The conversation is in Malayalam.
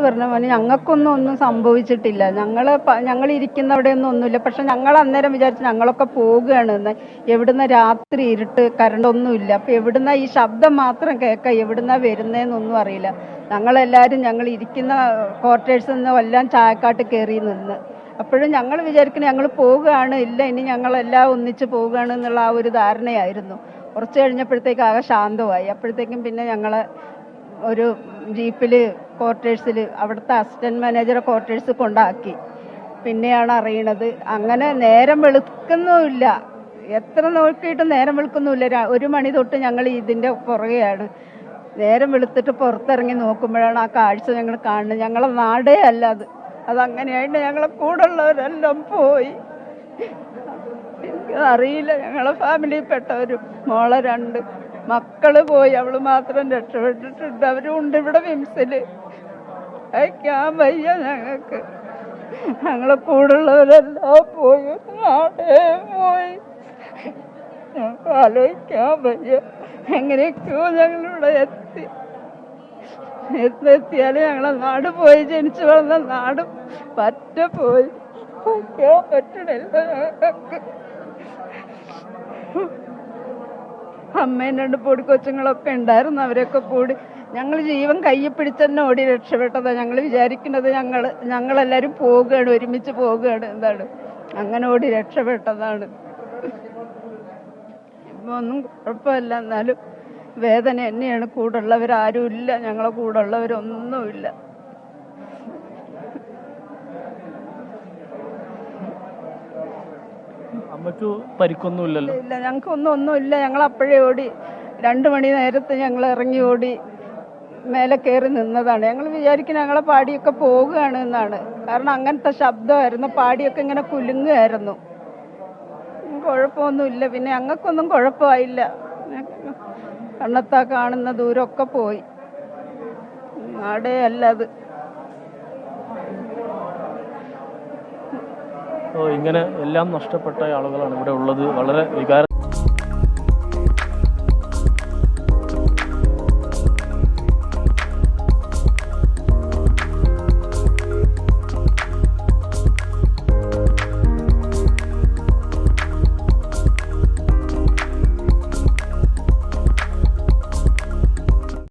പറഞ്ഞ പോലെ ഒന്നും സംഭവിച്ചിട്ടില്ല. ഞങ്ങൾ ഇരിക്കുന്ന ഒന്നുമില്ല. പക്ഷെ ഞങ്ങൾ അന്നേരം വിചാരിച്ചു ഞങ്ങളൊക്കെ പോവുകയാണെന്ന്. എവിടുന്ന രാത്രി ഇരുട്ട്, കറണ്ടൊന്നുമില്ല. അപ്പൊ എവിടുന്ന ഈ ശബ്ദം മാത്രം കേൾക്കാം, എവിടുന്ന വരുന്നതെന്നൊന്നും അറിയില്ല. ഞങ്ങൾ ഇരിക്കുന്ന ക്വാർട്ടേഴ്സിൽ നിന്ന് എല്ലാം ചായക്കാട്ട് കയറി നിന്ന്. അപ്പോഴും ഞങ്ങൾ വിചാരിക്കുന്നത് ഞങ്ങൾ പോവുകയാണ്, ഇല്ല ഇനി ഞങ്ങളെല്ലാം ഒന്നിച്ച് പോവുകയാണ് എന്നുള്ള ആ ഒരു ധാരണയായിരുന്നു. കുറച്ച് കഴിഞ്ഞപ്പോഴത്തേക്ക് ആകെ ശാന്തമായി. അപ്പോഴത്തേക്കും പിന്നെ ഞങ്ങളെ ഒരു ജീപ്പിൽ ക്വാർട്ടേഴ്സിൽ അവിടുത്തെ അസിസ്റ്റന്റ് മാനേജറെ ക്വാർട്ടേഴ്സ് കൊണ്ടാക്കി. പിന്നെയാണ് അറിയണത്. അങ്ങനെ നേരം വെളുക്കുന്നുമില്ല, എത്ര നോക്കിയിട്ടും നേരം വെളുക്കുന്നുമില്ല. 1 മണി തൊട്ട് ഞങ്ങൾ ഇതിൻ്റെ പുറകെയാണ്. നേരം വെളുത്തിട്ട് പുറത്തിറങ്ങി നോക്കുമ്പോഴാണ് ആ കാഴ്ച ഞങ്ങൾ കാണുന്നത്. ഞങ്ങളെ നാടേ അല്ല അതങ്ങനെയായിട്ട് ഞങ്ങളെ കൂടെ ഉള്ളവരെല്ലാം പോയി. എനിക്കറിയില്ല. ഞങ്ങളെ ഫാമിലിയിൽപ്പെട്ടവരും മോളെ 2 മക്കള് പോയി, അവള് മാത്രം രക്ഷപ്പെട്ടിട്ടുണ്ട്. അവരും ഉണ്ട് ഇവിടെ വിംസില്. അയക്കാൻ വയ്യ ഞങ്ങൾക്ക്. ഞങ്ങളെ കൂടുള്ളവരെല്ലാം പോയി, നാടേ പോയി. ഞങ്ങൾക്ക് ആലോചിക്കാൻ വയ്യ. എങ്ങനെയൊക്കെയോ ഞങ്ങളിവിടെ എത്തിയാലും ഞങ്ങളെ നാട് പോയി, ജനിച്ചു വളർന്ന നാടും പറ്റ പോയി. പറ്റണില്ല ഞങ്ങൾക്ക്. അമ്മയും 2 പൊടിക്കൊച്ചുങ്ങളൊക്കെ ഉണ്ടായിരുന്നു. അവരൊക്കെ കൂടി ഞങ്ങൾ ജീവൻ കയ്യിൽ പിടിച്ചെന്നെ ഓടി രക്ഷപ്പെട്ടതാ. ഞങ്ങൾ വിചാരിക്കുന്നത് ഞങ്ങളെല്ലാവരും പോവുകയാണ്, ഒരുമിച്ച് പോവുകയാണ് എന്താണ്. അങ്ങനെ ഓടി രക്ഷപ്പെട്ടതാണ്. ഇപ്പൊ ഒന്നും കുഴപ്പമില്ല. എന്നാലും വേദന തന്നെയാണ്. കൂടുള്ളവരാരും ഇല്ല, ഞങ്ങളെ കൂടുള്ളവരൊന്നുമില്ല. അമ്മയ്ക്ക് പരിക്കൊന്നുമില്ലല്ലോ? ഇല്ല, ഞങ്ങൾക്കൊന്നുമില്ല. ഞങ്ങൾ അപ്പോഴേ ഓടി. 2 മണി നേരത്ത് ഞങ്ങൾ ഇറങ്ങി ഓടി മേലെ കയറി നിന്നതാണ്. ഞങ്ങൾ വിചാരിക്കും ഞങ്ങളെ പാടിയൊക്കെ പോവുകയാണ് എന്നാണ്. കാരണം അങ്ങനത്തെ ശബ്ദമായിരുന്നു, പാടിയൊക്കെ ഇങ്ങനെ കുലുങ്ങുമായിരുന്നു. കുഴപ്പമൊന്നുമില്ല. പിന്നെ ഞങ്ങൾക്കൊന്നും കുഴപ്പമായില്ല. കണ്ണത്താ കാണുന്ന ദൂരമൊക്കെ പോയി. നാടേ അല്ല അത്. ഇങ്ങനെ എല്ലാം നഷ്ടപ്പെട്ട ആളുകളാണ് ഇവിടെ ഉള്ളത്. വളരെ വികാര